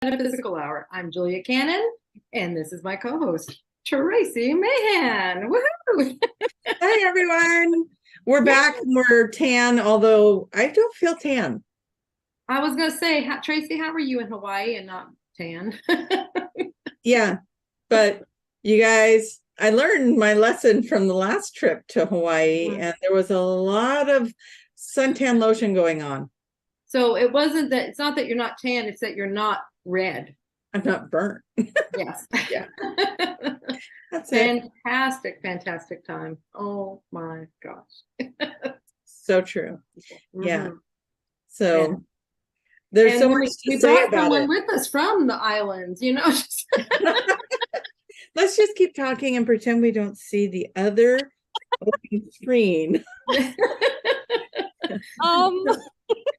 Metaphysical Hour. I'm Julia Cannon, and this is my co-host, Tracie Mahan. Woohoo! Hi, everyone. We're back. We're tan, although I don't feel tan. I was going to say, Tracie, how are you in Hawaii and not tan? Yeah, but you guys, I learned my lesson from the last trip to Hawaii, and there was a lot of suntan lotion going on. So it's not that you're not tan, it's that you're not red. I'm not burnt. Yes. Yeah. That's it. Fantastic time. Oh my gosh. So true. Yeah. Mm-hmm. So there's so much to say about someone it. with us from the islands, you know. Let's just keep talking and pretend we don't see the other open screen.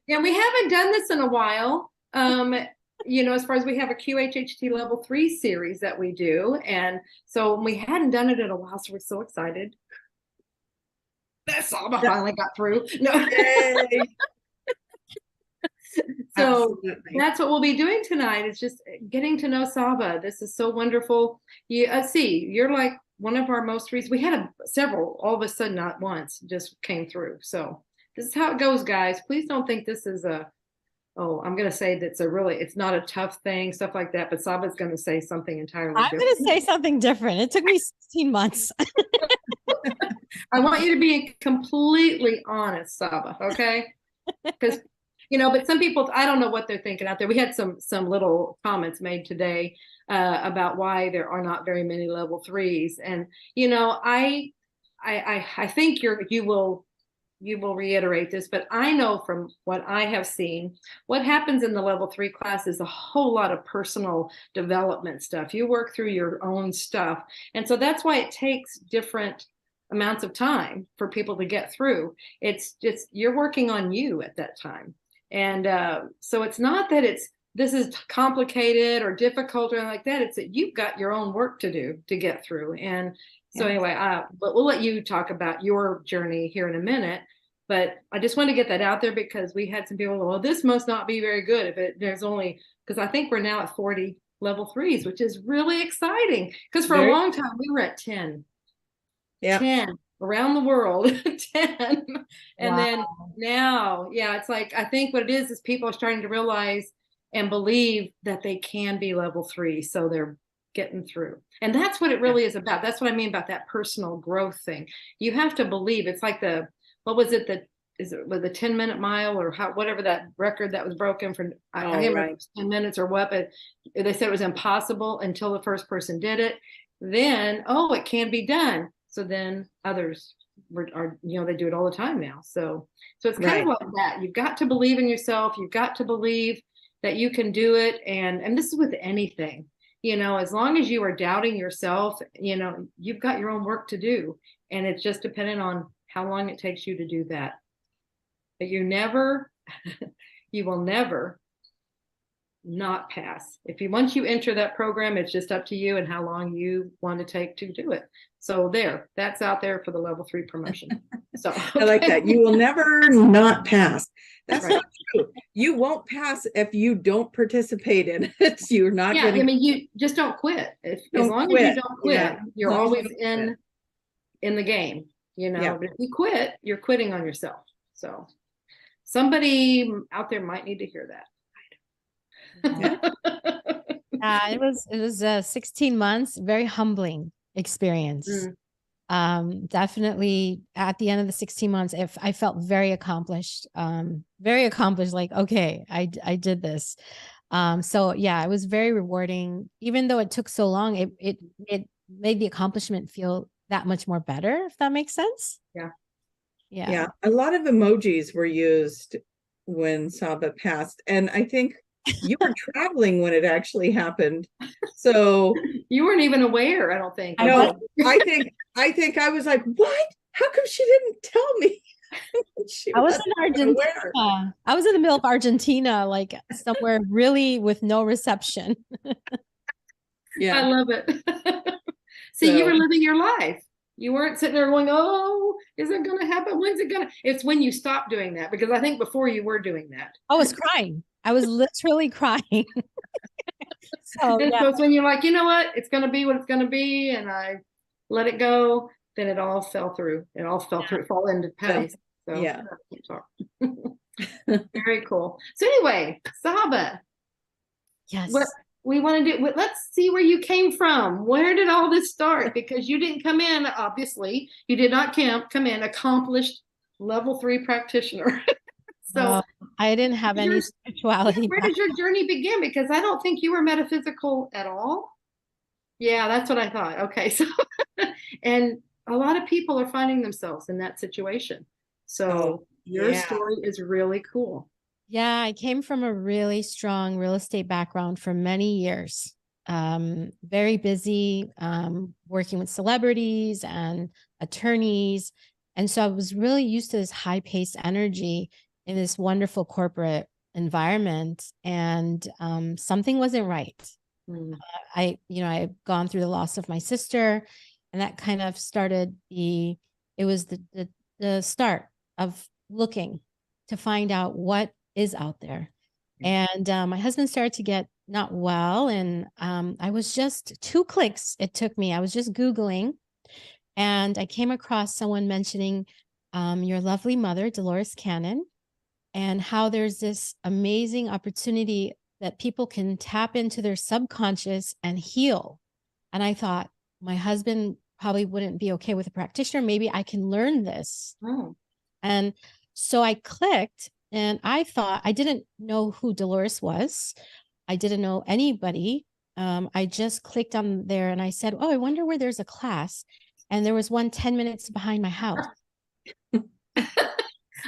Yeah, we haven't done this in a while. As far as we have a QHHT level 3 series that we do. And so we hadn't done it in a while, so we're so excited. That Saba finally got through. No. Yay. So that's what we'll be doing tonight. It's just getting to know Saba. This is so wonderful. You're like one of our most recent. We had several all of a sudden, not once, just came through. So this is how it goes, guys. Please don't think this is I'm going to say it's not a tough thing, stuff like that. But Saba's going to say something entirely different. I'm going to say something different. It took me 16 months. I want you to be completely honest, Saba, okay? Because but some people, I don't know what they're thinking out there. We had some little comments made today about why there are not very many level 3s. And, I think you will reiterate this, but I know from what I have seen, what happens in the level 3 class is a whole lot of personal development stuff. You work through your own stuff. And so that's why it takes different amounts of time for people to get through. It's just, you're working on you at that time. And so it's not that this is complicated or difficult or anything like that. It's that you've got your own work to do to get through. And so anyway, but we'll let you talk about your journey here in a minute. But I just want to get that out there because we had some people, well, this must not be very good if there's only, because I think we're now at 40 level 3s, which is really exciting. Because for a long time, we were at 10. Yeah. 10 around the world, 10. And then now, it's like, I think what it is people are starting to realize and believe that they can be level 3. So they're getting through. And that's what it really is about. That's what I mean about that personal growth thing. You have to believe. It's like the 10-minute mile or whatever that record that was broken for, I can't remember if it was 10 minutes or what, but they said it was impossible until the first person did it. Then, it can be done. So then others are they do it all the time now. So it's kind of like that. You've got to believe in yourself. You've got to believe that you can do it. And this is with anything, as long as you are doubting yourself, you've got your own work to do. And it's just dependent on how long it takes you to do that. But you will never not pass. Once you enter that program, it's just up to you and how long you want to take to do it. So that's out there for the level 3 promotion. So I like that. You will never not pass. That's not true. You won't pass if you don't participate in it. You're not getting. You just don't quit. As long as you don't quit, you're always in the game. But if you quit, you're quitting on yourself. So somebody out there might need to hear that. It was 16 months, very humbling experience. Definitely at the end of the 16 months, I felt very accomplished, like, okay, I did this. So it was very rewarding. Even though it took so long, it made the accomplishment feel that much more better, if that makes sense. Yeah. A lot of emojis were used when Saba passed, and I think you were traveling when it actually happened, so you weren't even aware. I don't think. No, I think I was like, what? How come she didn't tell me? I was in Argentina. I was in the middle of Argentina, like somewhere really with no reception. I love it. See, you were living your life. You weren't sitting there going, oh, is it going to happen? When's it going to? It's when you stop doing that, because I think before you were doing that. I was crying. I was literally crying. So And yeah. so it's when you're like, you know what? It's going to be what it's going to be. And I let it go. Then it all fell through. It all fell through, fall into place. So Yeah. Very cool. So anyway, Saba, Yes. what we want to do, let's see where you came from. Where did all this start? Because you didn't come in, obviously, you did not come in accomplished level 3 practitioner. So I didn't have any spirituality. where did your journey begin? Because I don't think you were metaphysical at all. Yeah, that's what I thought. Okay. So, and a lot of people are finding themselves in that situation. So your story is really cool. Yeah, I came from a really strong real estate background for many years. Very busy, working with celebrities and attorneys. And so I was really used to this high-paced energy in this wonderful corporate environment. And something wasn't right. I had gone through the loss of my sister, and that kind of started it was the start of looking to find out what is out there. And my husband started to get not well, and I was just 2 clicks it took me. I was just Googling, and I came across someone mentioning your lovely mother, Dolores Cannon, and how there's this amazing opportunity that people can tap into their subconscious and heal. And I thought, my husband probably wouldn't be okay with a practitioner. Maybe I can learn this. And so I clicked, and I thought, I didn't know who Dolores was. I didn't know anybody. I just clicked on there and I said, oh, I wonder where there's a class. And there was one 10 minutes behind my house.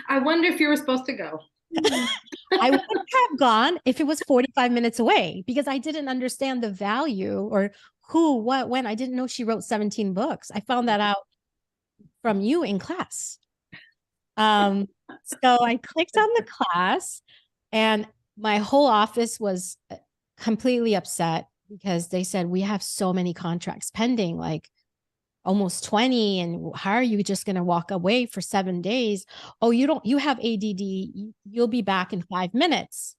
I wonder if you were supposed to go. I would have gone if it was 45 minutes away, because I didn't understand the value or who, what, when. I didn't know she wrote 17 books. I found that out from you in class. So I clicked on the class, and my whole office was completely upset because they said, we have so many contracts pending, like almost 20. And how are you just going to walk away for 7 days? Oh, you have ADD. You'll be back in 5 minutes.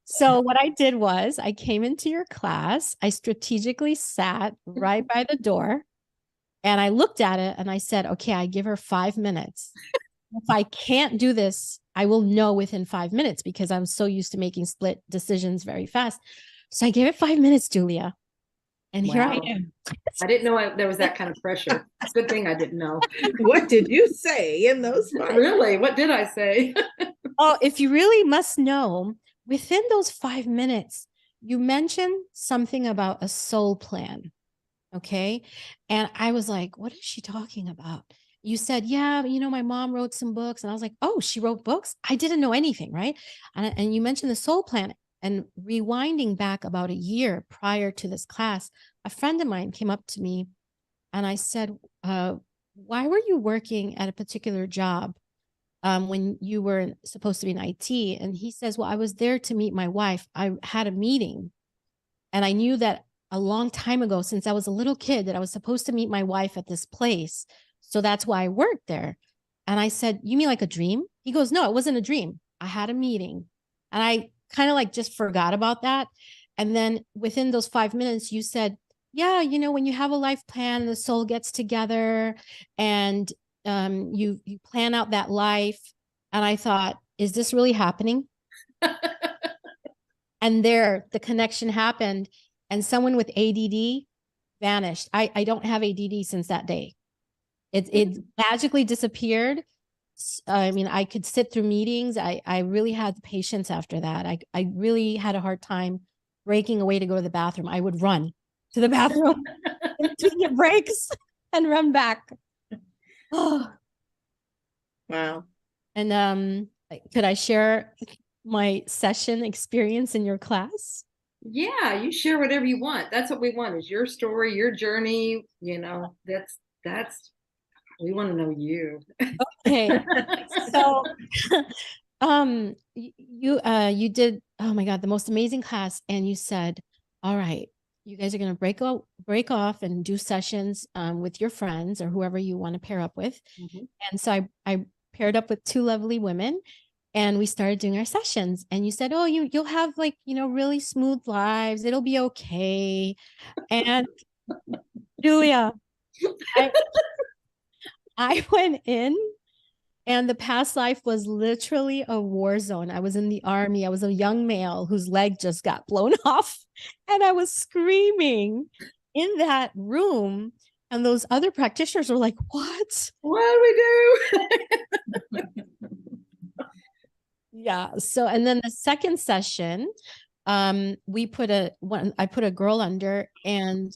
So what I did was I came into your class. I strategically sat right by the door, and I looked at it and I said, okay, I give her 5 minutes. If I can't do this, I will know within 5 minutes, because I'm so used to making split decisions very fast. So I gave it 5 minutes, Julia. And here I am. I didn't know there was that kind of pressure. It's a good thing I didn't know. What did you say in those 5 Really? What did I say? Oh, if you really must know, within those 5 minutes, you mentioned something about a soul plan. Okay. And I was like, what is she talking about? You said, yeah, my mom wrote some books. And I was like, oh, she wrote books? I didn't know anything. Right. And you mentioned the soul plan. And rewinding back about a year prior to this class, a friend of mine came up to me and I said, why were you working at a particular job when you were supposed to be in IT? And he says, well, I was there to meet my wife. I had a meeting, and I knew that a long time ago, since I was a little kid, that I was supposed to meet my wife at this place. So that's why I worked there. And I said, you mean like a dream? He goes, no, it wasn't a dream. I had a meeting. And I kind of like just forgot about that. And then within those 5 minutes, you said, yeah, when you have a life plan, the soul gets together and you plan out that life. And I thought, is this really happening? And there, the connection happened, and someone with ADD vanished. I don't have ADD since that day. It magically disappeared. I mean, I could sit through meetings. I really had the patience after that. I really had a hard time breaking away to go to the bathroom. I would run to the bathroom, take your breaks, and run back. Oh. Wow. And could I share my session experience in your class? Yeah, you share whatever you want. That's what we want, is your story, your journey. That's we want to know you. Okay. So you did, oh my God, the most amazing class. And you said, all right, you guys are going to break off and do sessions with your friends or whoever you want to pair up with. And so I paired up with 2 lovely women, and we started doing our sessions. And you said, oh, you'll have like, really smooth lives. It'll be okay. And Julia, I went in, and the past life was literally a war zone. I was in the army. I was a young male whose leg just got blown off, and I was screaming in that room. And those other practitioners were like, what do we do? Yeah. So, and then the second session, I put a girl under, and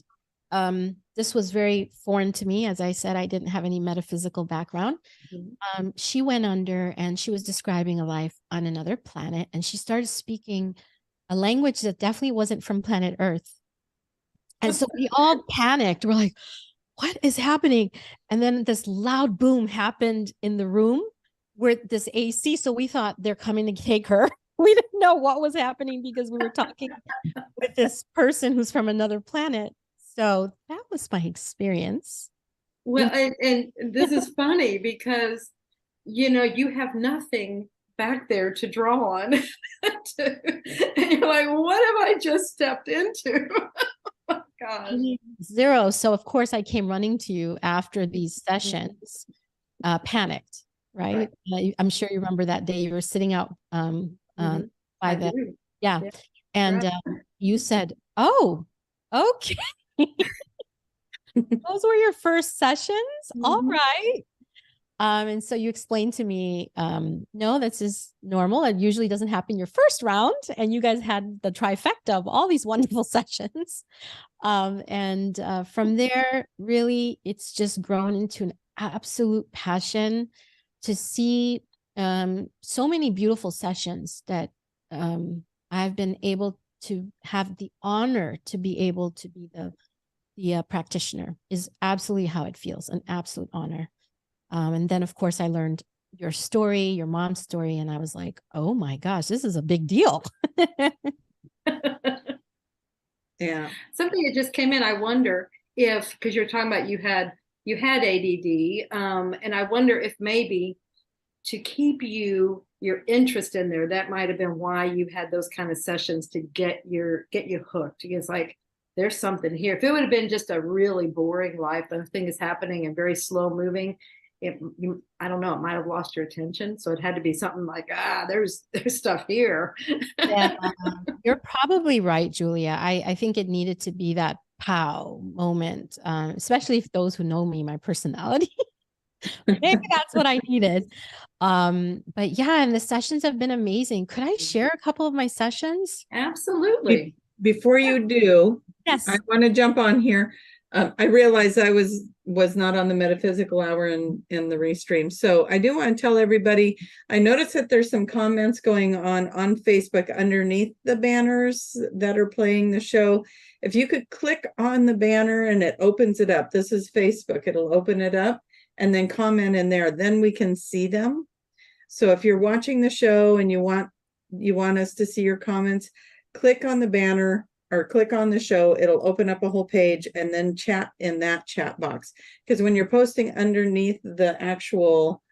this was very foreign to me. As I said, I didn't have any metaphysical background. She went under, and she was describing a life on another planet, and she started speaking a language that definitely wasn't from planet Earth. And so we all panicked. We're like, what is happening? And then this loud boom happened in the room where this AC. So we thought they're coming to take her. We didn't know what was happening because we were talking with this person who's from another planet. So that was my experience. Well, and this is funny because, you have nothing back there to draw on. And you're like, what have I just stepped into? Oh, gosh. 0. So of course I came running to you after these sessions, panicked, right? I'm sure you remember that day you were sitting out by the, yeah. And you said, oh, okay. Those were your first sessions? All right. And so you explained to me, no, this is normal. It usually doesn't happen your first round. And you guys had the trifecta of all these wonderful sessions. And from there, really, it's just grown into an absolute passion to see so many beautiful sessions that I've been able to have the honor to be able to be the practitioner is absolutely how it feels, an absolute honor. And then, of course, I learned your story, your mom's story, and I was like, oh my gosh, this is a big deal. Yeah. Something that just came in, I wonder if, because you're talking about you had ADD, and I wonder if maybe to keep your interest in there, that might have been why you had those kind of sessions to get you hooked. It's like, there's something here. If it would have been just a really boring life, the thing is happening and very slow moving, I don't know, it might have lost your attention. So it had to be something like, there's stuff here. Yeah, you're probably right, Julia. I think it needed to be that pow moment, especially if those who know me, my personality. Maybe that's what I needed. But yeah, and the sessions have been amazing. Could I share a couple of my sessions? Absolutely. Before you do, yes, I want to jump on here. I realized I was not on the Metaphysical Hour in the restream. So I do want to tell everybody, I noticed that there's some comments going on Facebook underneath the banners that are playing the show. If you could click on the banner and it opens it up, this is Facebook, it'll open it up and then comment in there, then we can see them. So if you're watching the show and you want us to see your comments, click on the banner or click on the show, it'll open up a whole page and then chat in that chat box. Because when you're posting underneath the actual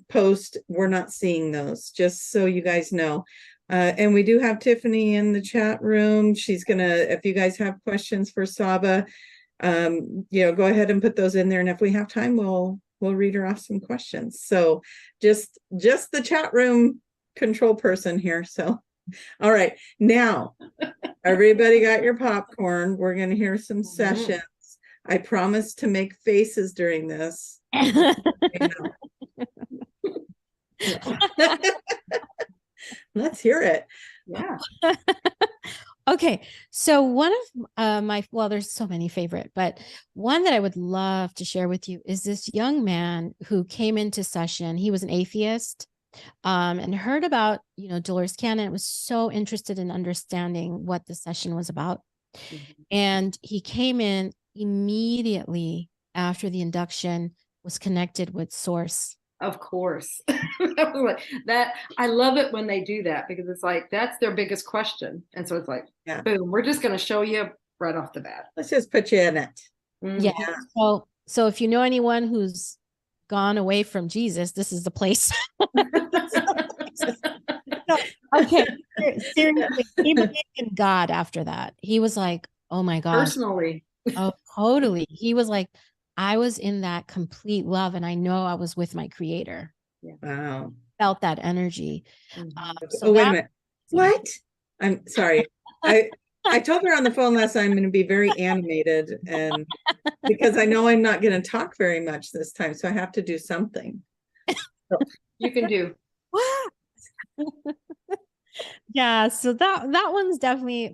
post, we're not seeing those, just so you guys know. And we do have Tiffany in the chat room. She's gonna, if you guys have questions for Saba, go ahead and put those in there. And if we have time, we'll read her off some questions. So just the chat room control person here. So all right, now everybody got your popcorn. We're going to hear some sessions. I promise to make faces during this. Let's hear it. Yeah. Okay, so one of there's so many favorite, but one that I would love to share with you is this young man who came into session. He was an atheist. And heard about, Dolores Cannon, was so interested in understanding what the session was about. And he came in immediately after the induction, was connected with Source. Of course. That I love it when they do that, because it's like, that's their biggest question. And so it's like, boom, we're just going to show you right off the bat. Let's just put you in it. Yeah. So if you know anyone who's gone away from Jesus, this is the place. Okay. Seriously, he believed in God after that. He was like, oh my gosh. Personally. Oh, totally. He was like, I was in that complete love and I know I was with my creator. Yeah. Wow. Felt that energy. So wait a minute. What? I'm sorry. I told her on the phone last night I'm going to be very animated, and because I know I'm not going to talk very much this time, so I have to do something. So you can do. Yeah, so that one's definitely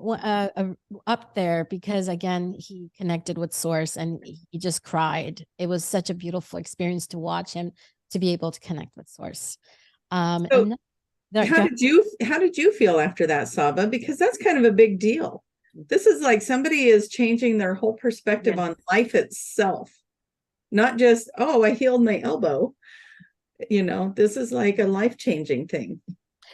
up there because again, he connected with source and he just cried. It was such a beautiful experience to watch him to be able to connect with source. So how did you feel after that, Saba? Because that's kind of a big deal. This is like somebody is changing their whole perspective on life itself. Not just, oh, I healed my elbow. You know, this is like a life-changing thing.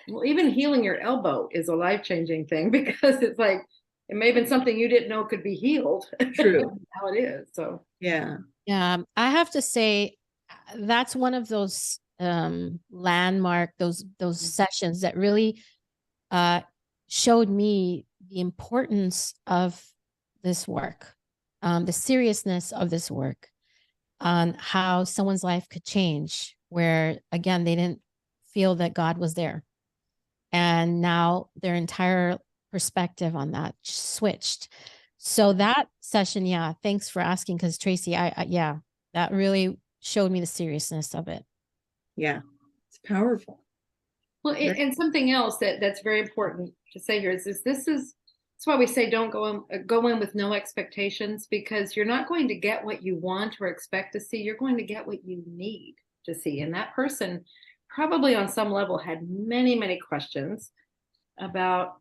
Well, even healing your elbow is a life-changing thing because it's like, it may have been something you didn't know could be healed. True. How it is. So, yeah. I have to say that's one of those landmark, those sessions that really showed me the importance of this work, the seriousness of this work, on how someone's life could change, where again, they didn't feel that God was there. And now their entire perspective on that switched. So that session, thanks for asking, because Tracie, that really showed me the seriousness of it. Yeah, it's powerful. Well, and something else that's very important to say here is that's why we say don't go in with no expectations, because you're not going to get what you want or expect to see. You're going to get what you need to see. And that person probably on some level had many, many questions about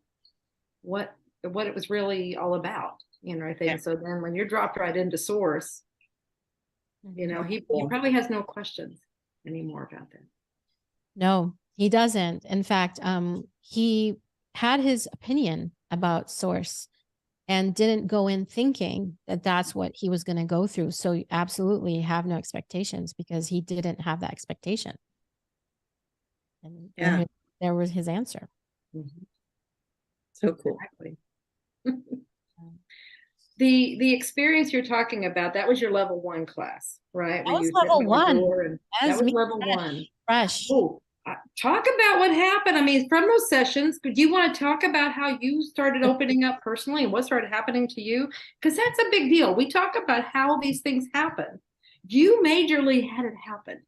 what it was really all about, I think. So then when you're dropped right into source, he probably has no questions anymore about that. No, he doesn't. In fact, he had his opinion about source and didn't go in thinking that that's what he was going to go through. So absolutely have no expectations, because he didn't have that expectation. And there was his answer. Mm-hmm. So cool. Exactly. The experience you're talking about, that was your level 1 class, right? That was level 1. That was level 1. Fresh. Oh, talk about what happened. I mean, from those sessions, do you want to talk about how you started opening up personally and what started happening to you? Because that's a big deal. We talk about how these things happen. You majorly had it happen.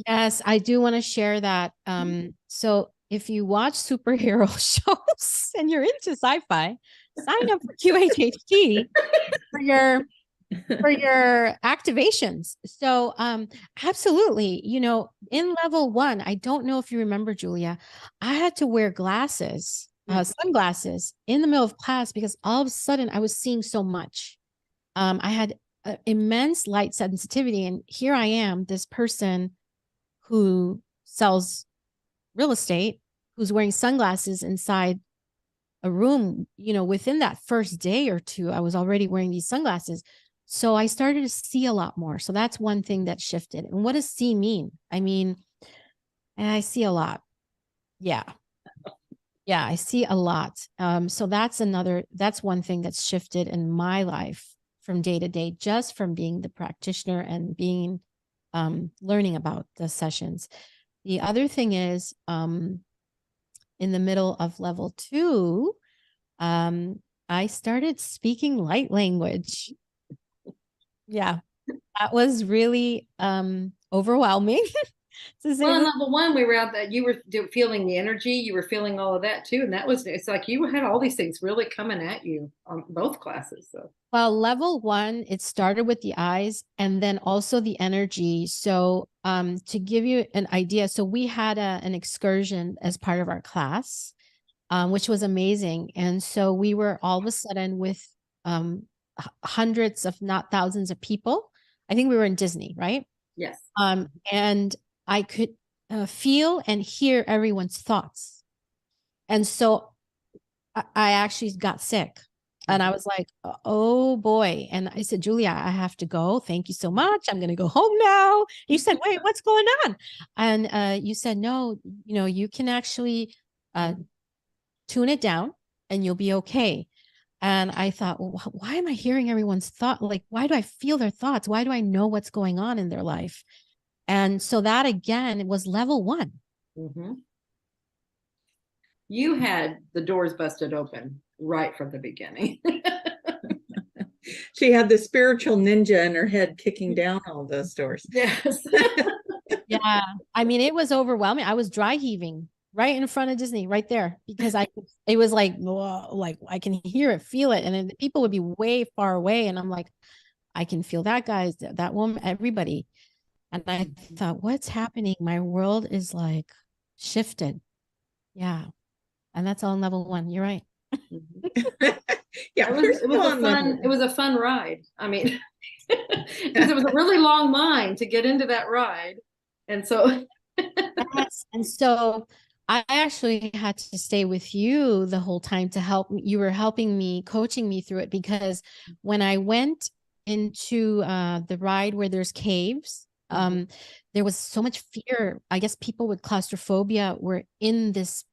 Yes, I do want to share that. So if you watch superhero shows and you're into sci-fi, sign up for QHHT for your activations. So absolutely, in level 1, I don't know if you remember, Julia, I had to wear glasses, sunglasses in the middle of class because all of a sudden I was seeing so much. I had immense light sensitivity, and here I am, this person who sells real estate, who's wearing sunglasses inside a room. Within that first day or two, I was already wearing these sunglasses. So I started to see a lot more. So that's one thing that shifted. And what does see mean? I mean, I see a lot. Yeah, I see a lot. So that's one thing that's shifted in my life from day to day, just from being the practitioner and being learning about the sessions. The other thing is, in the middle of level 2, I started speaking light language. Yeah, that was really overwhelming. Well, in level 1, we were out that you were feeling the energy, you were feeling all of that too, and it's like you had all these things really coming at you on both classes. So, well, level 1, it started with the eyes and then also the energy. So, to give you an idea, so we had an excursion as part of our class, which was amazing, and so we were all of a sudden with hundreds, if not thousands, of people. I think we were in Disney, right? Yes. And I could feel and hear everyone's thoughts. And so I actually got sick. And I was like, oh boy. And I said, Julia, I have to go. Thank you so much. I'm going to go home now. And you said, wait, what's going on? And you said, no, you can actually tune it down and you'll be okay. And I thought, well, why am I hearing everyone's thought? Like, why do I feel their thoughts? Why do I know what's going on in their life? And so that again, it was level 1. Mm-hmm. You had the doors busted open right from the beginning. She had the spiritual ninja in her head kicking down all those doors. Yes. Yeah. I mean, it was overwhelming. I was dry heaving right in front of Disney, right there, because it was like, whoa, like I can hear it, feel it. And then people would be way far away. And I'm like, I can feel that, guys, that woman, everybody. And I thought, what's happening? My world is like shifted. Yeah. And that's all on level 1. You're right. Yeah, it was a fun ride. I mean, because it was a really long line to get into that ride. And so yes. And so I actually had to stay with you the whole time to help. You were helping me, coaching me through it, because when I went into the ride where there's caves, there was so much fear. I guess people with claustrophobia were in this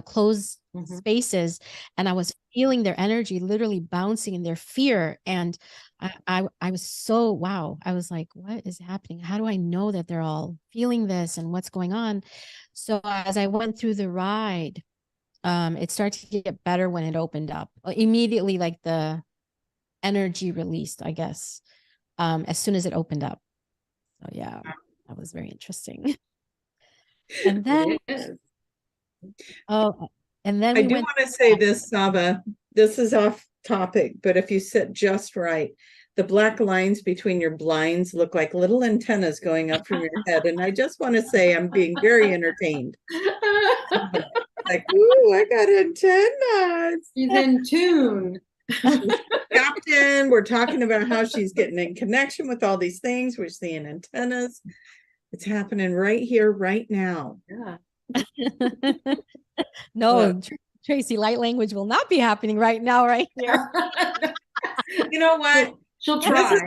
closed spaces, and I was feeling their energy literally bouncing in their fear. And I was so, wow. I was like, what is happening? How do I know that they're all feeling this and what's going on? So as I went through the ride, it started to get better when it opened up. Immediately, like the energy released, I guess, as soon as it opened up. So yeah, that was very interesting. And then, and then I do want to say this, Saba, this is off topic, but if you sit just right, the black lines between your blinds look like little antennas going up from your head. And I just want to say I'm being very entertained. Like, ooh, I got antennas. She's in tune. Captain, we're talking about how she's getting in connection with all these things. We're seeing antennas. It's happening right here, right now. Yeah. No, Tracie, light language will not be happening right now, right here. You know what? She'll try.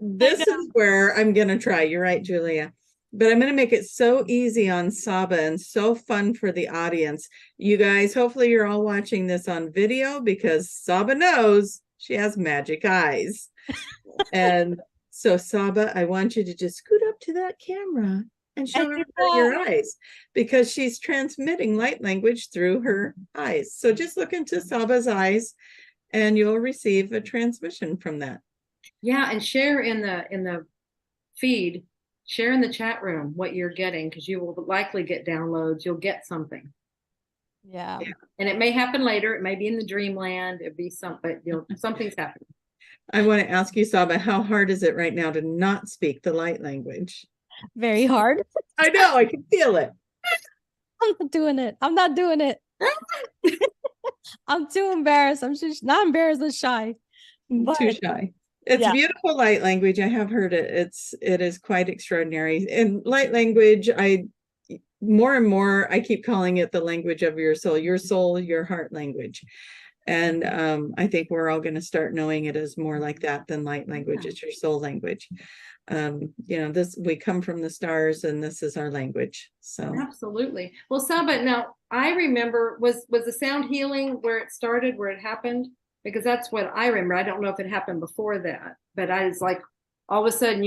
This is where I'm going to try. You're right, Julia. But I'm going to make it so easy on Saba and so fun for the audience. You guys, hopefully you're all watching this on video, because Saba knows she has magic eyes. And so Saba, I want you to just scoot up to that camera and show her your eyes, because she's transmitting light language through her eyes. So just look into Saba's eyes and you'll receive a transmission from that. Yeah, and share in the feed, share in the chat room what you're getting, because you will likely get downloads. You'll get something. Yeah. And it may happen later. It may be in the dreamland. It'd be something, something's happening. I want to ask you, Saba, how hard is it right now to not speak the light language? Very hard. I know, I can feel it. I'm not doing it. I'm not doing it. I'm too embarrassed. I'm just not embarrassed, but shy. Too shy. It's beautiful light language. I have heard it. It is quite extraordinary. And light language, more and more, I keep calling it the language of your soul, your heart language. And I think we're all going to start knowing it as more like that than light language. It's your soul language. We come from the stars, and this is our language. So absolutely. Well, Saba, now I remember, was the sound healing where it started, where it happened? Because that's what I remember. I don't know if it happened before that, but I was like, all of a sudden,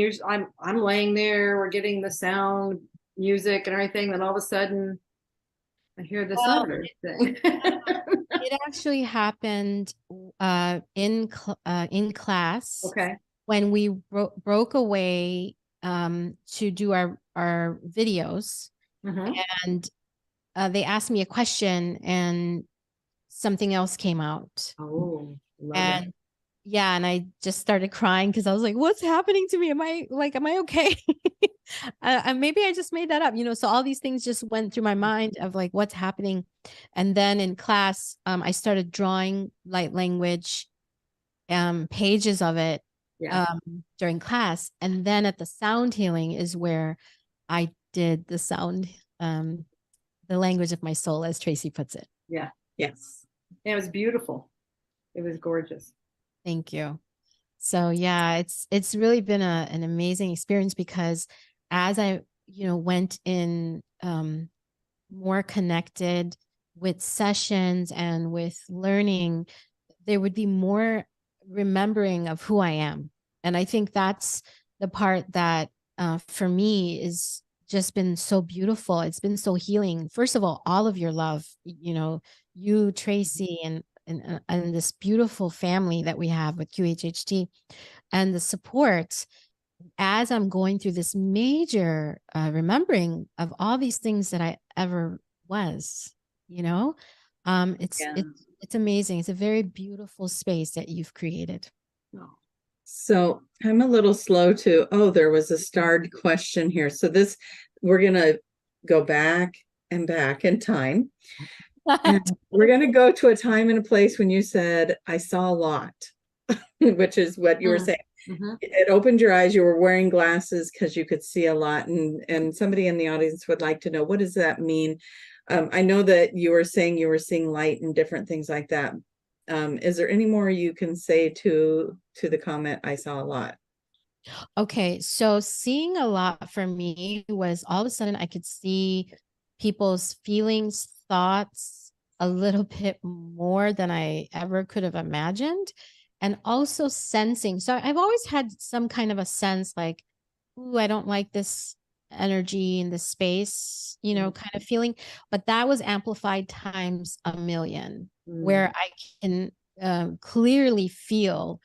I'm laying there, we're getting the sound, music, and everything. Then all of a sudden, I hear this other thing. It actually happened in class. Okay. When we broke away to do our videos, and they asked me a question, and something else came out. Oh, and yeah, and I just started crying because I was like, what's happening to me? Am I okay? And maybe I just made that up, so all these things just went through my mind of like, what's happening. And then in class, I started drawing light language, pages of it during class. And then at the sound healing is where I did the sound, the language of my soul, as Tracie puts it. Yeah. Yes. It was beautiful. It was gorgeous. Thank you. So yeah, it's really been an amazing experience, because as I, went in more connected with sessions and with learning, there would be more remembering of who I am. And I think that's the part that for me is just been so beautiful. It's been so healing. First of all of your love, you, Tracie, and this beautiful family that we have with QHHT, and the support as I'm going through this major remembering of all these things that I ever was, it's Yeah. it's amazing. It's a very beautiful space that you've created. Oh. So I'm a little slow to, there was a starred question here. So we're going to go back and back in time. And we're going to go to a time and a place when you said, I saw a lot, which is what you were saying. Mm-hmm. It opened your eyes. You were wearing glasses because you could see a lot. And somebody in the audience would like to know, what does that mean? I know that you were saying you were seeing light and different things like that. Is there any more you can say to the comment, I saw a lot? Okay, so seeing a lot for me was all of a sudden I could see people's feelings, thoughts a little bit more than I ever could have imagined. And also sensing. So I've always had some kind of a sense like, ooh, I don't like this energy in this space, kind of feeling. But that was amplified times a million, where I can clearly feel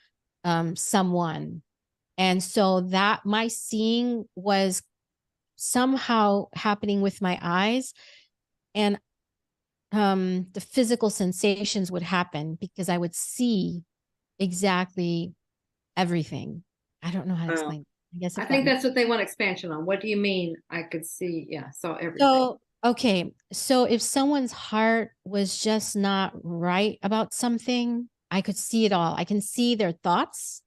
someone. And so that my seeing was somehow happening with my eyes, and the physical sensations would happen because I would see exactly everything. I don't know how to explain. I guess I think that's what they want expansion on. What do you mean? I could see, saw everything. So, okay. So if someone's heart was just not right about something, I could see it all. I can see their thoughts.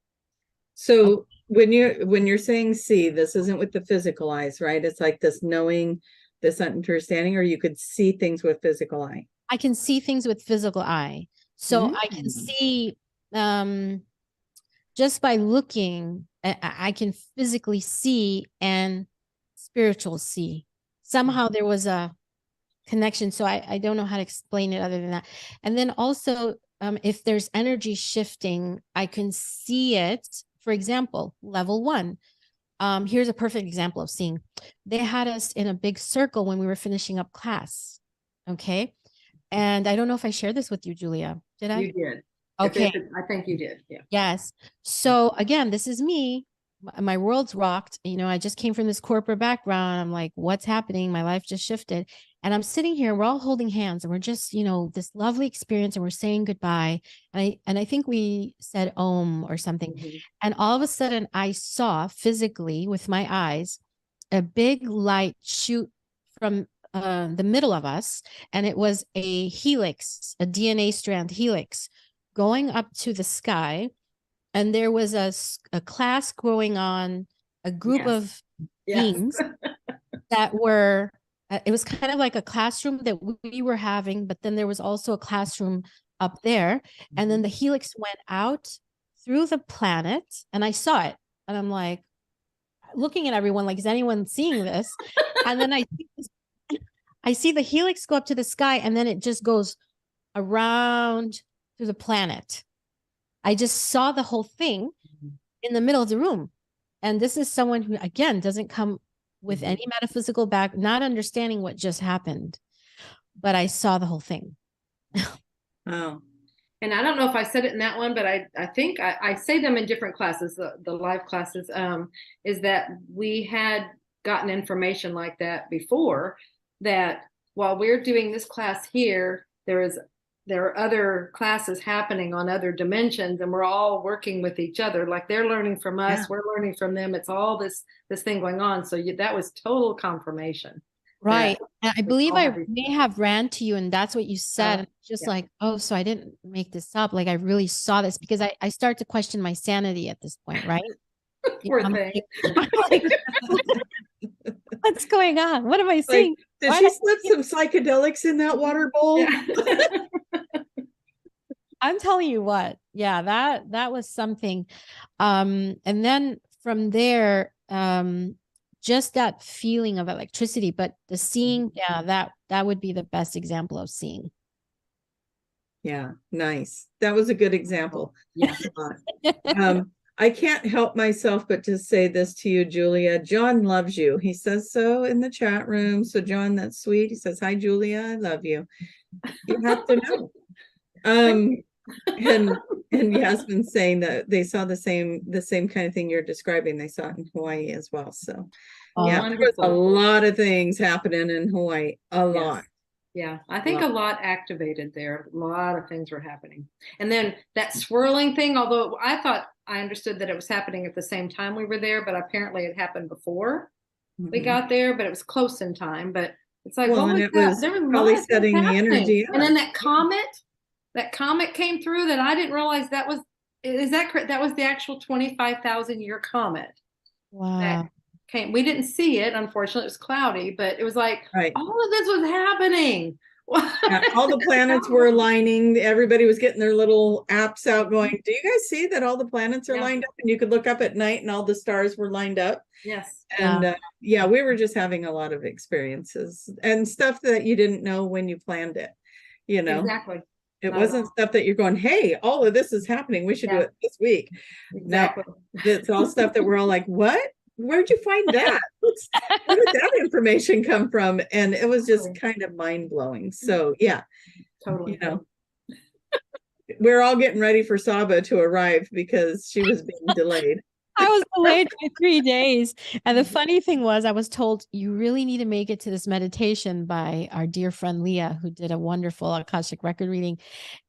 So when you're saying see, this isn't with the physical eyes, right? It's like this knowing, this understanding, or you could see things with physical eye. I can see things with physical eye. So I can see just by looking, I can physically see and spiritual see. Somehow there was a connection. So I don't know how to explain it other than that. And then also, if there's energy shifting, I can see it. For example, level 1. Here's a perfect example of seeing. They had us in a big circle when we were finishing up class. And I don't know if I shared this with you, Julia. Did I? You did. Okay. I think you did. Yeah. Yes. So again, this is me. My world's rocked. I just came from this corporate background. I'm like, what's happening? My life just shifted. And I'm sitting here, we're all holding hands, and we're just, this lovely experience, and we're saying goodbye. And I think we said Om or something. Mm-hmm. And all of a sudden I saw physically with my eyes a big light shoot from the middle of us. And it was a helix, a DNA strand helix going up to the sky. And there was a class going on, a group of beings that were, it was kind of like a classroom that we were having, but then there was also a classroom up there. And then the helix went out through the planet, and I saw it. And I'm like, looking at everyone, like, is anyone seeing this? And then I see the helix go up to the sky, and then it just goes around through the planet. I just saw the whole thing in the middle of the room. And this is someone who, again, doesn't come with any metaphysical back, not understanding what just happened. But I saw the whole thing. Oh. And I don't know if I said it in that one, but I think I say them in different classes, the live classes, is that we had gotten information like that before, that while we're doing this class here, there are other classes happening on other dimensions, and we're all working with each other. Like, they're learning from us, we're learning from them. It's all this thing going on. So that was total confirmation. Right. And I believe I may have ran to you, and that's what you said. Just like, oh, so I didn't make this up. Like, I really saw this, because I start to question my sanity at this point, right? Poor thing. Like, what's going on? What am I seeing? Did she slip some psychedelics in that water bowl? I'm telling you what, yeah, that was something. And then from there, just that feeling of electricity, but the seeing, yeah, that would be the best example of seeing. Yeah, nice. That was a good example. Yeah. I can't help myself but to say this to you, Julia. John loves you. He says so in the chat room. So John, that's sweet. He says, "Hi, Julia. I love you." You have to know. And Yasmin's saying that they saw the same kind of thing you're describing. They saw it in Hawaii as well. So yeah, there was a lot of things happening in Hawaii. A lot. Yeah, I think a lot activated there. A lot of things were happening. And then that swirling thing, although I thought I understood that it was happening at the same time we were there, but apparently it happened before we got there, but it was close in time. But it's like, well, what and was it that? was There was probably setting the energy up. And then that comet came through that I didn't realize that was, is that correct? That was the actual 25,000 year comet. Wow. We didn't see it, unfortunately. It was cloudy, but it was like all of this was happening. Yeah, all the planets were aligning. Everybody was getting their little apps out going, do you guys see that all the planets are lined up? And you could look up at night and all the stars were lined up. Yes. And yeah, we were just having a lot of experiences and stuff that you didn't know when you planned it, you know. Exactly. It wasn't stuff that you're going, hey, all of this is happening, we should do it this week. Exactly. No, it's all stuff that we're all like, what? Where'd you find that? Where did that information come from? And it was just kind of mind-blowing. So yeah, totally. You know, we're all getting ready for Saba to arrive because she was being delayed. I was delayed by 3 days. And the funny thing was, I was told you really need to make it to this meditation by our dear friend Leah, who did a wonderful Akashic record reading.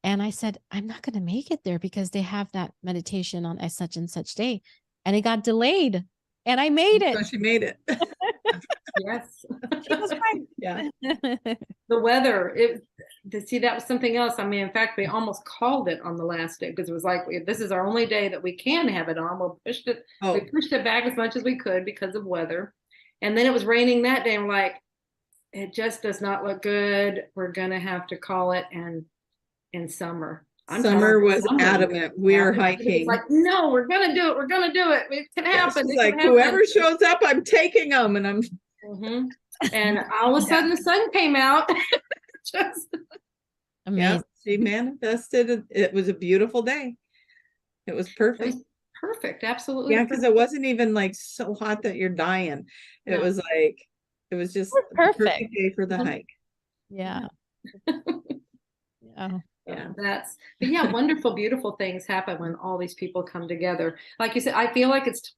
And I said, I'm not going to make it there because they have that meditation on such and such day. And it got delayed. And I made it. So she made it. Yes. She was right. Yeah. The weather, see, that was something else. I mean, in fact, we almost called it on the last day because it was like, this is our only day that we can have it on. We pushed it back as much as we could because of weather. And then it was raining that day. And we're like, it just does not look good. We're going to have to call it in summer. Summer was adamant. We're hiking. It's like, no, we're gonna do it. We're gonna do it. It can happen. It's like whoever shows up, I'm taking them, and I'm. And all of a sudden, the sun came out. Just amazing. She manifested. It was a beautiful day. It was perfect. It was perfect, absolutely. Yeah, because it wasn't even like so hot that you're dying. It was like it was just a perfect day for the hike. Yeah. Yeah. Wonderful, beautiful things happen when all these people come together. Like you said, I feel like it's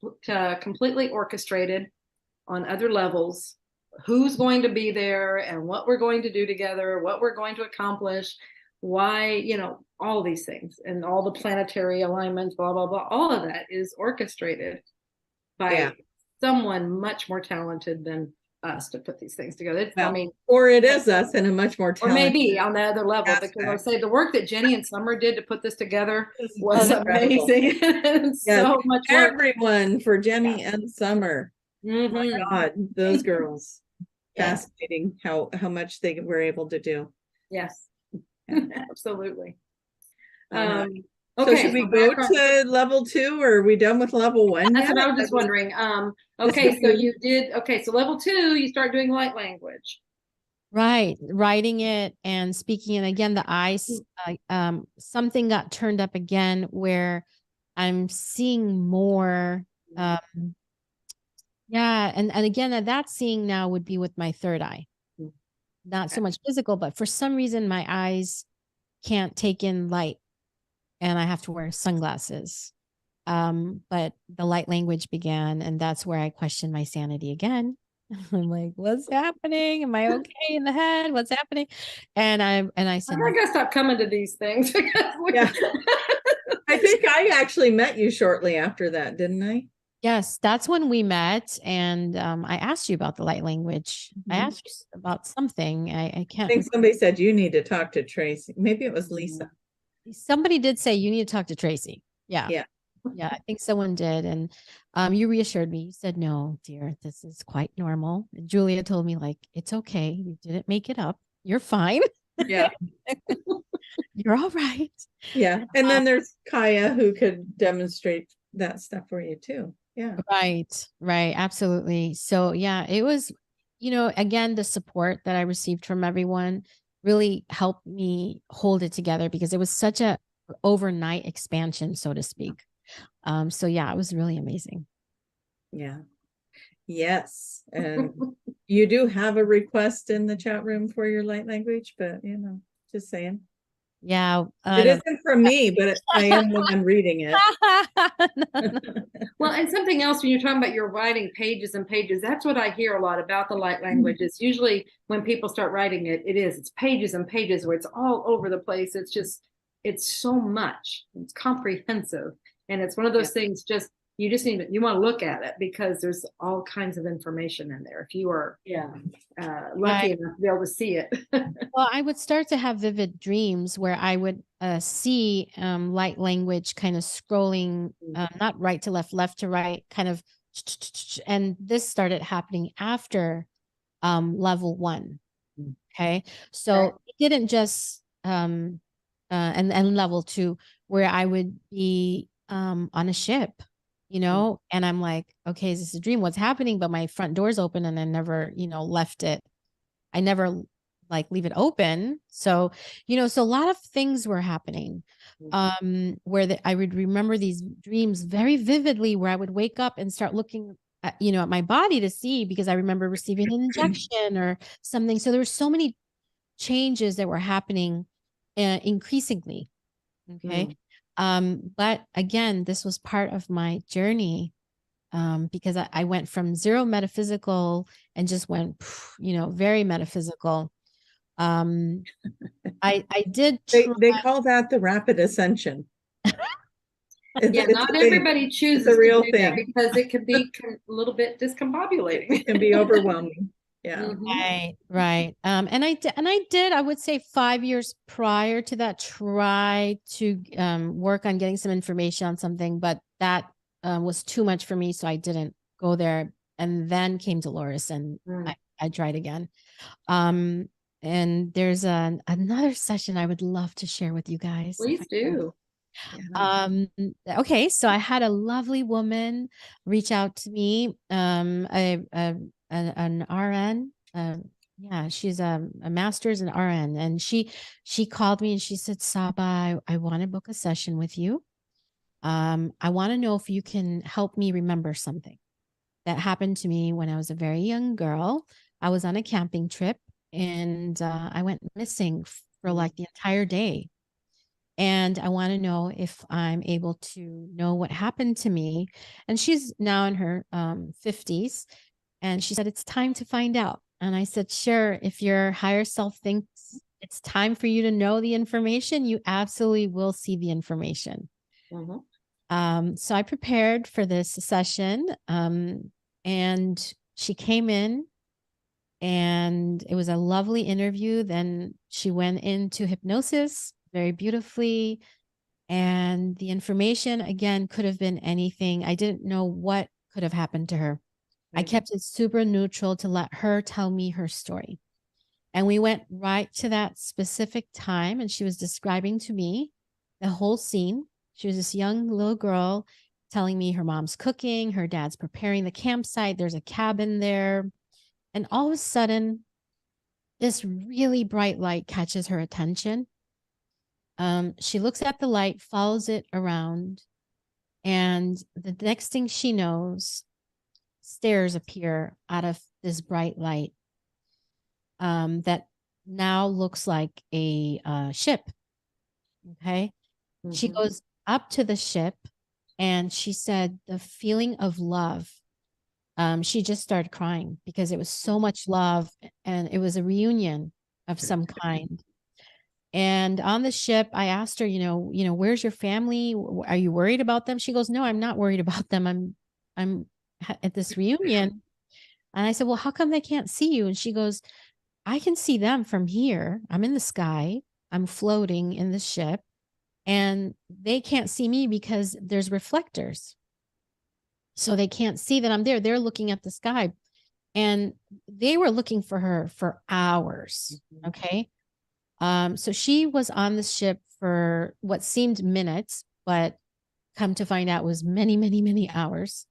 completely orchestrated on other levels. Who's going to be there and what we're going to do together, what we're going to accomplish, why, all these things and all the planetary alignments, blah, blah, blah. All of that is orchestrated by someone much more talented than us to put these things together. Or it is us in a much more talented, or maybe on the other level, because I say the work that Jenny and Summer did to put this together was amazing. So much work. Everyone for Jenny and Summer. Oh my God, those girls. Fascinating how much they were able to do. Yes. Absolutely. So should we go to level 2 or are we done with level 1? That's what I was just wondering. So level 2, you start doing light language. Right. Writing it and speaking. And again, the eyes, something got turned up again where I'm seeing more. And again, that seeing now would be with my third eye. Not so much physical, but for some reason my eyes can't take in light. And I have to wear sunglasses. But the light language began, and that's where I questioned my sanity again. I'm like, what's happening? Am I okay in the head? What's happening? And I said, I gotta stop coming to these things. I think I actually met you shortly after that, didn't I? Yes, that's when we met, and I asked you about the light language. I asked you about something. I can't. I think somebody said you need to talk to Tracie. Maybe it was Lisa. Somebody did say you need to talk to Tracie. Yeah. I think someone did. And you reassured me. You said, no, dear, this is quite normal. And Julia told me, like, it's okay. You didn't make it up. You're fine. Yeah. You're all right. Yeah. And then there's Kaya who could demonstrate that stuff for you too. Yeah. Right, right, absolutely. So yeah, it was, again, the support that I received from everyone really helped me hold it together because it was such a overnight expansion, so to speak. So yeah, it was really amazing. Yeah. Yes. And you do have a request in the chat room for your light language, but just saying. Yeah, It isn't from me, but I am the one reading it. Well, and something else when you're talking about your writing pages and pages, that's what I hear a lot about the light language. It's usually when people start writing it's pages and pages where it's all over the place. It's so much. It's comprehensive. And it's one of those things you want to look at it because there's all kinds of information in there. If you are lucky enough to be able to see it. Well, I would start to have vivid dreams where I would see light language kind of scrolling, not right to left, left to right, kind of, and this started happening after level 1. Okay, so it didn't just and level 2 where I would be on a ship, and I'm like, okay, is this a dream? What's happening? But my front door's open and I never, left it. I never leave it open. So, so a lot of things were happening where I would remember these dreams very vividly where I would wake up and start looking at my body to see because I remember receiving an injection or something. So there were so many changes that were happening increasingly. Okay. But again, this was part of my journey because I went from zero metaphysical and just went, very metaphysical. I did. They call that the rapid ascension. Not everybody chooses a real to do thing that because it can be a little bit discombobulating. It can be overwhelming. Yeah. Right. And I would say 5 years prior to that, try to work on getting some information on something, but that was too much for me. So I didn't go there. And then came Dolores and I tried again. And there's another session I would love to share with you guys. Please do. Okay, so I had a lovely woman reach out to me, an RN. She's a master's in RN, and she called me and she said, Saba, I want to book a session with you. I want to know if you can help me remember something that happened to me when I was a very young girl. I was on a camping trip and I went missing for the entire day. And I want to know if I'm able to know what happened to me. And she's now in her 50s. And she said, it's time to find out. And I said, sure, if your higher self thinks it's time for you to know the information, you absolutely will see the information. So I prepared for this session. And she came in and it was a lovely interview. Then she went into hypnosis very beautifully. And the information, again, could have been anything. I didn't know what could have happened to her. I kept it super neutral to let her tell me her story. And we went right to that specific time. And she was describing to me the whole scene. She was this young little girl telling me her mom's cooking, her dad's preparing the campsite. There's a cabin there. And all of a sudden, this really bright light catches her attention. She looks at the light, follows it around, and the next thing she knows, stairs appear out of this bright light that now looks like a ship. Okay. She goes up to the ship and she said the feeling of love. She just started crying because it was so much love and it was a reunion of some kind. And on the ship, I asked her, where's your family? Are you worried about them? She goes, no, I'm not worried about them. I'm at this reunion. And I said, well, how come they can't see you? And she goes, I can see them from here. I'm in the sky. I'm floating in the ship and they can't see me because there's reflectors. So they can't see that I'm there. They're looking at the sky and they were looking for her for hours. Okay. So she was on the ship for what seemed minutes, but come to find out was many, many, many hours.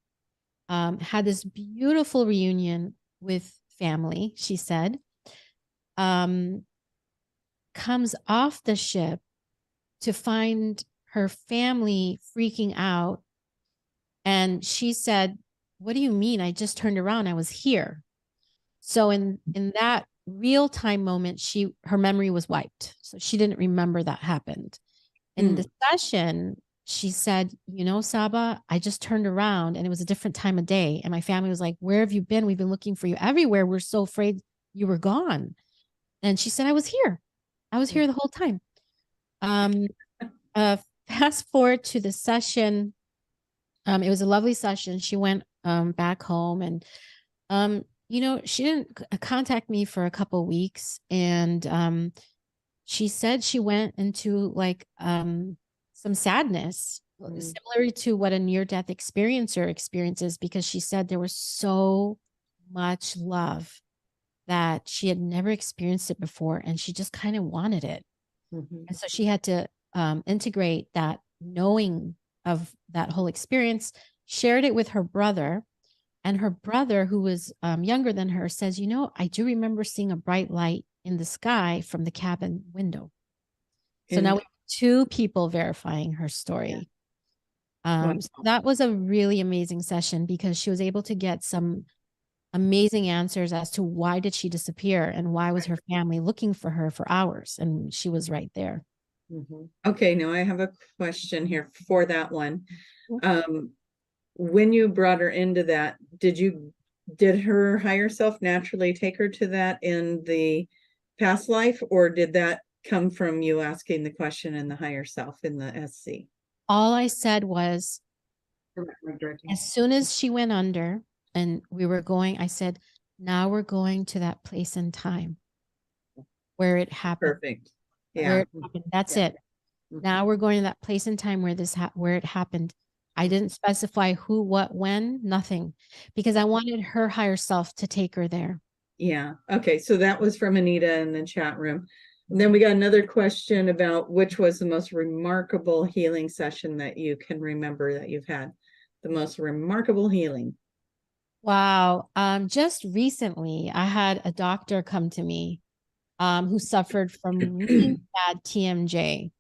Had this beautiful reunion with family, she said. Comes off the ship to find her family freaking out. And she said, "What do you mean? I just turned around. I was here." So in that real time moment, her memory was wiped. So she didn't remember that happened. In the session, she said, "You know, Saba, I just turned around and it was a different time of day. And my family was like, 'Where have you been? We've been looking for you everywhere. We're so afraid you were gone.'" And she said, "I was here. I was here the whole time." Um, Fast forward to the session. It was a lovely session. She went back home, and she didn't contact me for a couple weeks, and she said she went into like some sadness, similar to what a near-death experiencer experiences, because she said there was so much love that she had never experienced it before, and she just kind of wanted it. And so she had to integrate that knowing of that whole experience, shared it with her brother. And her brother, who was younger than her, says, "You know, I do remember seeing a bright light in the sky from the cabin window." So now we have two people verifying her story. So that was a really amazing session, because she was able to get some amazing answers as to why did she disappear and why was her family looking for her for hours, and she was right there. Okay, now I have a question here for that one. When you brought her into that, did her higher self naturally take her to that in the past life, or did that come from you asking the question in the higher self in the SC? All I said was, as soon as she went under and we were going, I said, "Now we're going to that place in time where it happened." Perfect. Where Yeah. it happened. That's it. Now we're going to that place in time where where it happened. I didn't specify who, what, when, nothing, because I wanted her higher self to take her there. Yeah. Okay. So that was from Anita in the chat room. And then we got another question about which was the most remarkable healing session that you can remember that you've had. The most remarkable healing. Wow. Just recently, I had a doctor come to me who suffered from really bad TMJ,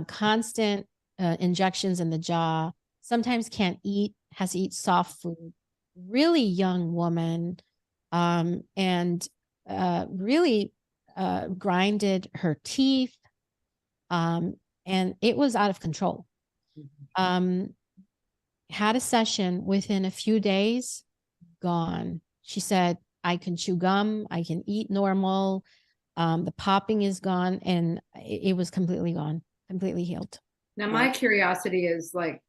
constant injections in the jaw, sometimes can't eat, has to eat soft food, really young woman, and really grinded her teeth, and it was out of control. Had a session within a few days, gone. She said, "I can chew gum, I can eat normal. The popping is gone," and it was completely gone, completely healed. Now, my curiosity is like,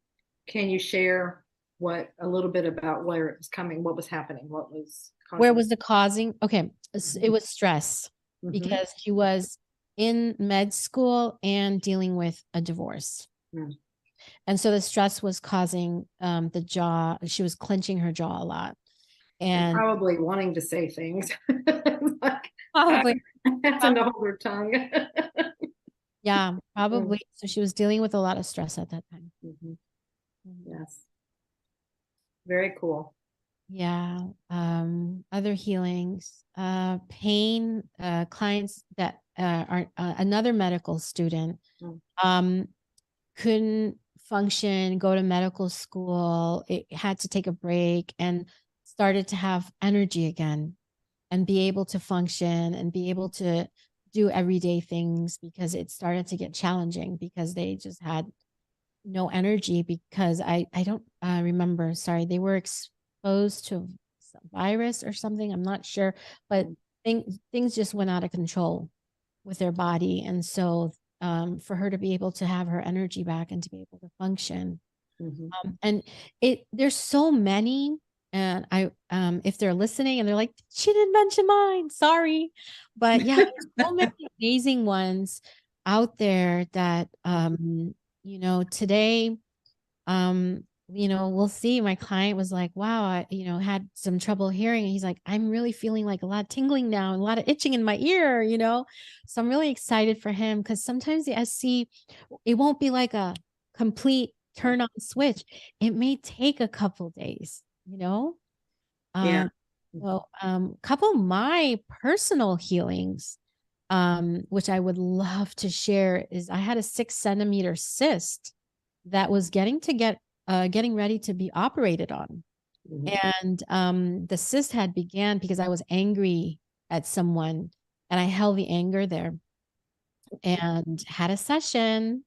can you share a little bit about where it was coming, what was happening, what was where was the causing? Okay, it was stress, because she was in med school and dealing with a divorce. And so the stress was causing the jaw. She was clenching her jaw a lot. And probably wanting to say things. Like, probably having to hold her tongue. Yeah, probably. So she was dealing with a lot of stress at that time. Yes. Very cool. Yeah. Other healings, pain, clients that are another medical student, couldn't function, go to medical school. It had to take a break and started to have energy again and be able to function and be able to do everyday things, because it started to get challenging because they just had no energy, because I don't remember, sorry, they were exposed to a virus or something, I'm not sure, but things just went out of control with their body. And so for her to be able to have her energy back and to be able to function, and there's so many. And if they're listening and they're like, "She didn't mention mine, sorry," but yeah, there's so many amazing ones out there that today we'll see. My client was like, wow, I, had some trouble hearing. And he's like, I'm really feeling like a lot of tingling now and a lot of itching in my ear, So I'm really excited for him because sometimes the SC, it won't be like a complete turn on switch. It may take a couple days, Yeah. So, couple of my personal healings, which I would love to share, is I had a 6 centimeter cyst that was getting ready to be operated on. And the cyst had began because I was angry at someone, and I held the anger there and had a session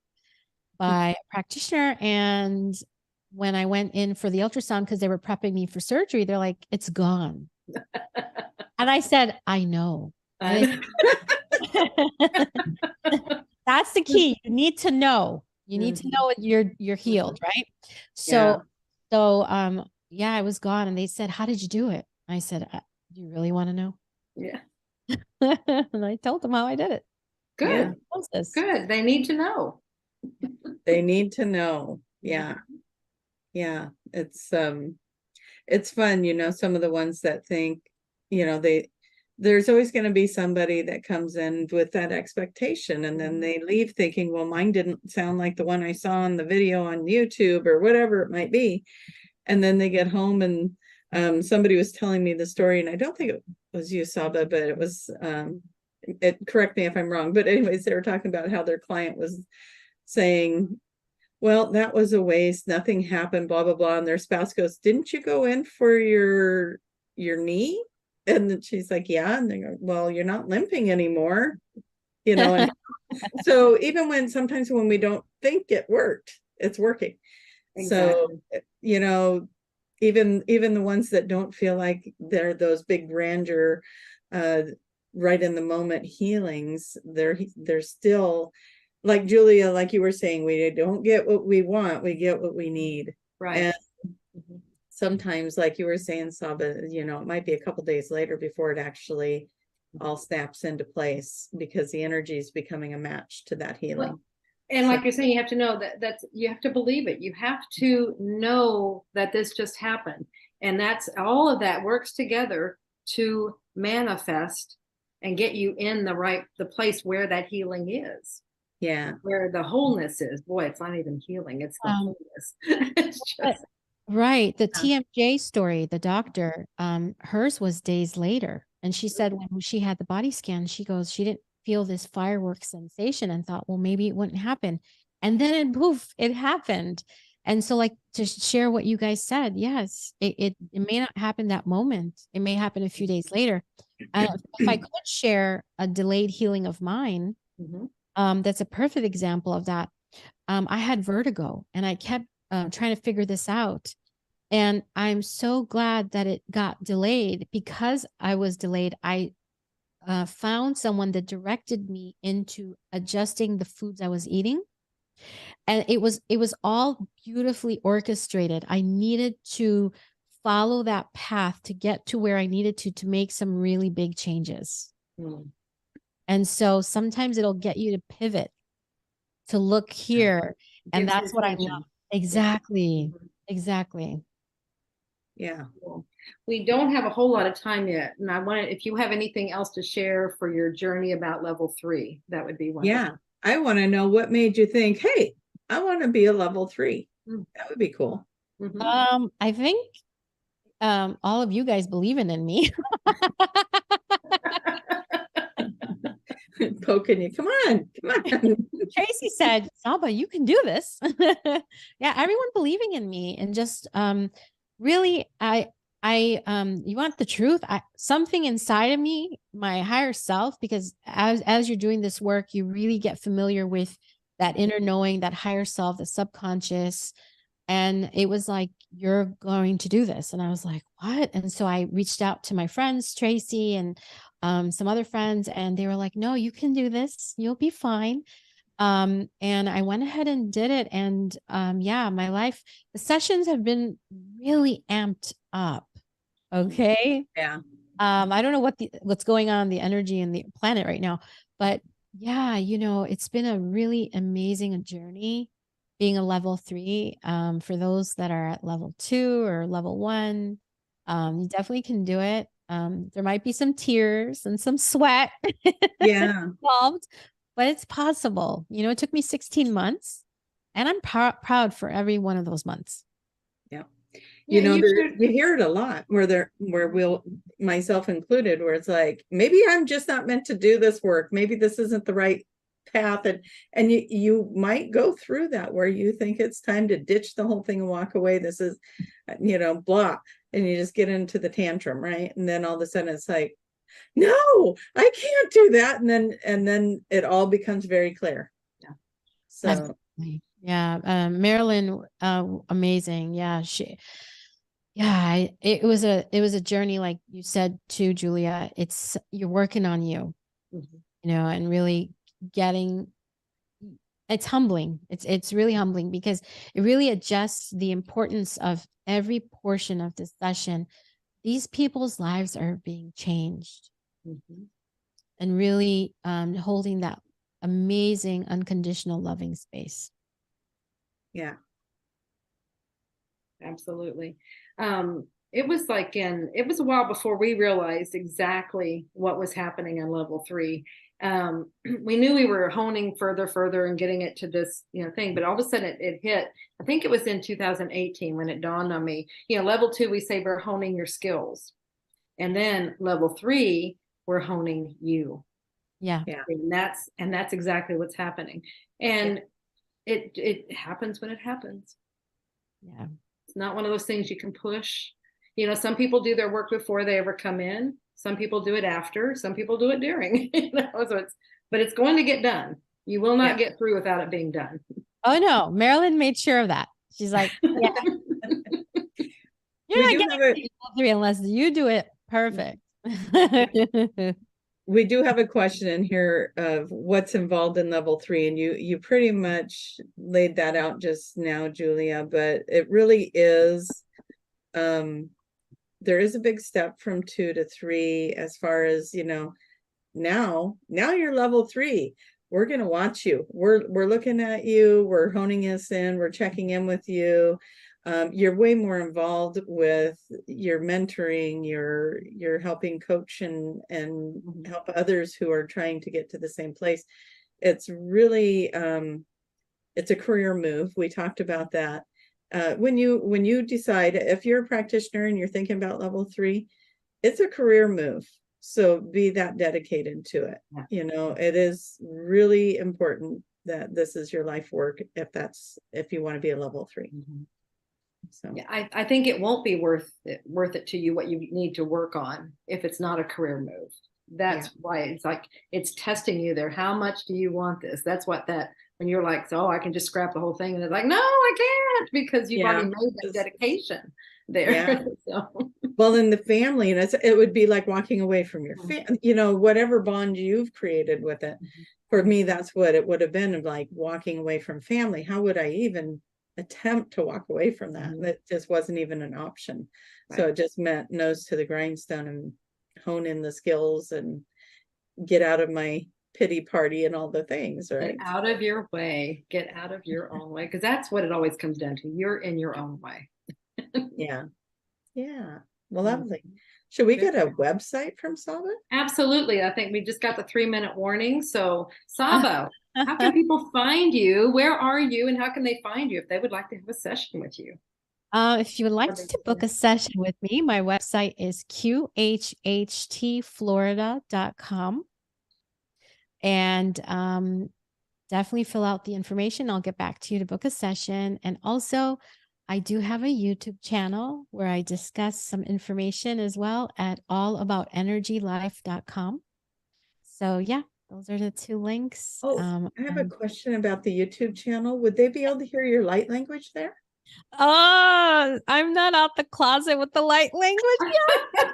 by a practitioner. And when I went in for the ultrasound, because they were prepping me for surgery, they're like, it's gone. And I said, I know. And that's the key. You need to know. You need to know you're healed, right? So yeah, I was gone, and they said, how did you do it? I said, do you really want to know? Yeah. And I told them how I did it. Good. Good. They need to know. They need to know. Yeah. Yeah. It's fun, some of the ones that think, there's always going to be somebody that comes in with that expectation, and then they leave thinking, well, mine didn't sound like the one I saw in the video on YouTube or whatever it might be. And then they get home, and somebody was telling me the story, and I don't think it was you, Saba, but it was, correct me if I'm wrong, but anyways, they were talking about how their client was saying, well, that was a waste, nothing happened, blah, blah, blah. And their spouse goes, didn't you go in for your knee? And then she's like, yeah. And they go, well, you're not limping anymore, and so even sometimes when we don't think it worked, it's working. Exactly. So, even the ones that don't feel like they're those big grandeur, right in the moment healings, they're still, like Julia, like you were saying, we don't get what we want, we get what we need. Right. And sometimes, like you were saying, Saba, it might be a couple days later before it actually all snaps into place, because the energy is becoming a match to that healing. Well, and like you're saying, you have to know that you have to believe it. You have to know that this just happened. And that's all of that works together to manifest and get you in the place where that healing is. Yeah. Where the wholeness is. Boy, it's not even healing, it's the wholeness. It's just right. The TMJ story, the doctor, hers was days later. And she said when she had the body scan, she goes, she didn't feel this fireworks sensation and thought, well, maybe it wouldn't happen. And then poof, it happened. And so, like, to share what you guys said, yes, it may not happen that moment. It may happen a few days later. If I could share a delayed healing of mine, that's a perfect example of that. I had vertigo, and I kept trying to figure this out. And I'm so glad that it got delayed. Because I was delayed, I found someone that directed me into adjusting the foods I was eating. And it was all beautifully orchestrated. I needed to follow that path to get to where I needed to make some really big changes. And so sometimes it'll get you to pivot, to look here. And that's what I love. Exactly. Exactly. Yeah. We don't have a whole lot of time yet. And I wanted, if you have anything else to share for your journey about level 3, that would be wonderful. Yeah. I want to know what made you think, hey, I want to be a level 3. That would be cool. I think all of you guys believing in me. Poking you. Come on. Tracie said, Saba, you can do this. Yeah, everyone believing in me. And just really, you want the truth? Something inside of me, my higher self, because as you're doing this work, you really get familiar with that inner knowing, that higher self, the subconscious. And it was like, you're going to do this. And I was like, what? And so I reached out to my friends, Tracie and some other friends, and they were like, no, you can do this. You'll be fine. And I went ahead and did it. And yeah, my life, the sessions have been really amped up. Okay. Yeah. I don't know what's going on, the energy in the planet right now, but yeah, it's been a really amazing journey. being a level 3. For those that are at level 2 or level 1, you definitely can do it. There might be some tears and some sweat Yeah. involved, but it's possible. You know, it took me 16 months, and I'm proud for every one of those months. Yeah. Yeah, You know, you we hear it a lot where we'll, myself included, where it's like, maybe I'm just not meant to do this work. Maybe this isn't the right path. And you might go through that where you think it's time to ditch the whole thing and walk away. This is, you know, blah. And you just get into the tantrum, right? And then all of a sudden it's like, no, I can't do that. And then it all becomes very clear. Yeah. So absolutely. Yeah. Marilyn, amazing. Yeah. It was a journey, like you said too, Julia. You're working on you, Mhm. you know, and really it's humbling. It's really humbling because it really adjusts the importance of every portion of the session. These people's lives are being changed, and really holding that amazing unconditional loving space. yeah. Absolutely. It was it was a while before we realized exactly what was happening on level 3. We knew we were honing further and getting it to this, thing, but all of a sudden it hit. I think it was in 2018 when it dawned on me, level 2, we say we're honing your skills. And then level 3, we're honing you. Yeah. And that's exactly what's happening. And it happens when it happens. Yeah. It's not one of those things you can push. Some people do their work before they ever come in. Some people do it after. Some people do it during. But it's going to get done. You will not get through without it being done. Oh no, Marilyn made sure of that. She's like, yeah. You're not getting level 3 unless you do it perfect. We do have a question in here of what's involved in level 3, and you pretty much laid that out just now, Julia, but it really is, there is a big step from 2 to 3 as far as, now you're level 3. We're going to watch you. We're looking at you. We're honing us in. We're checking in with you. You're way more involved with your mentoring, your helping coach and help others who are trying to get to the same place. It's really, it's a career move. We talked about that. When you decide, if you're a practitioner and you're thinking about level 3, it's a career move. So be that dedicated to it. It is really important that this is your life work if you want to be a level 3. So yeah, I think it won't be worth it to you what you need to work on if it's not a career move. That's why it's like it's testing you there. How much do you want this? That's what when you're like, so I can just scrap the whole thing, and it's like, no, I can't, because you've already made that dedication there. Yeah. So. Well, in the family, and it would be like walking away from your family, whatever bond you've created with it. For me, that's what it would have been, like walking away from family. How would I even attempt to walk away from that? That just wasn't even an option. Right. So it just meant nose to the grindstone and hone in the skills and get out of my pity party and all the things, right? Get out of your way. Get out of your own way, because that's what it always comes down to. You're in your own way. Yeah. Well, lovely. Should we get a website from Saba? Absolutely. I think we just got the 3-minute warning. So Saba, how can people find you? Where are you? And how can they find you if they would like to have a session with you? If you would like to book a session with me, my website is qhhtflorida.com. And definitely fill out the information. I'll get back to you to book a session. And also, I do have a YouTube channel where I discuss some information as well at allaboutenergylife.com. So yeah, those are the 2 links. I have a question about the YouTube channel. Would they be able to hear your light language there? Oh, I'm not out the closet with the light language yet.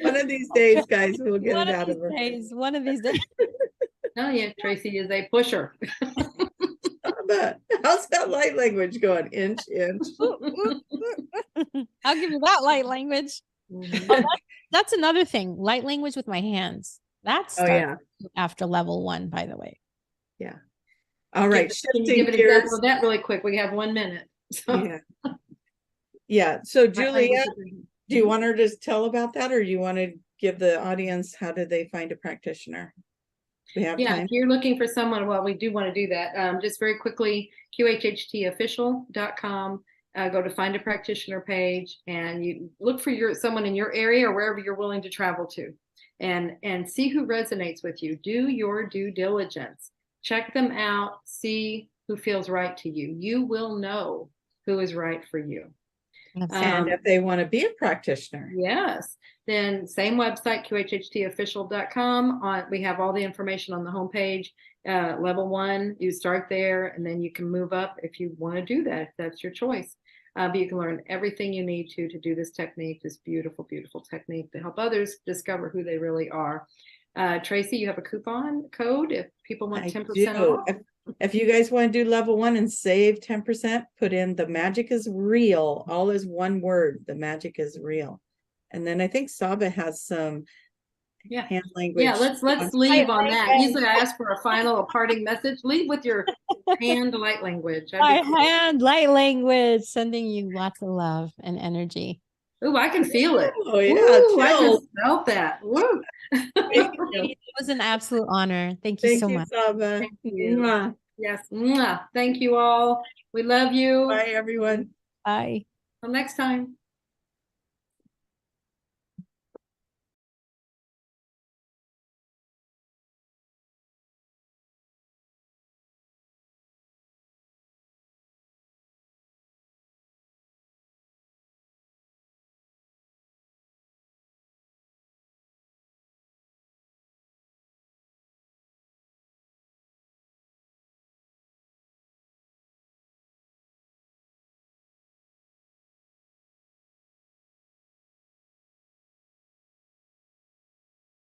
One of these days, guys, we'll get it out of her. One of these days. Oh yeah, Tracie is a pusher. But how's that light language going? Inch. I'll give you that light language. Oh, that's another thing. Light language with my hands. That's after level 1, by the way. Yeah. All right, Can you shifting give an gears. example of that really quick? We have 1 minute. So Yeah. Yeah. So I Julia, would- do you want her to tell about that, or do you want to give the audience how do they find a practitioner? We have Yeah, time. if you're looking for someone, well, we do want to do that. Just very quickly, qhhtofficial.com. Go to find a practitioner page, and you look for someone in your area or wherever you're willing to travel to, and see who resonates with you. Do your due diligence. Check them out. See who feels right to you. You will know who is right for you. And if they want to be a practitioner. Yes. Then same website, qhhtofficial.com. We have all the information on the homepage. Level 1, you start there, and then you can move up if you want to do that, if that's your choice. But you can learn everything you need to do this technique, this beautiful, beautiful technique to help others discover who they really are. Tracie, you have a coupon code if people want 10% off? If you guys want to do level 1 and save 10%, put in the magic is real. All is one word. The magic is real. And then I think Saba has some hand language. Yeah, let's leave on that. Usually I ask for a parting message. Leave with your hand light language. My hand light language, sending you lots of love and energy. Oh, I can feel it. Oh yeah, I just felt that. Woo. It was an absolute honor. Thank you so much. Saba. Thank you. Yes. Thank you all. We love you. Bye, everyone. Bye. Till next time.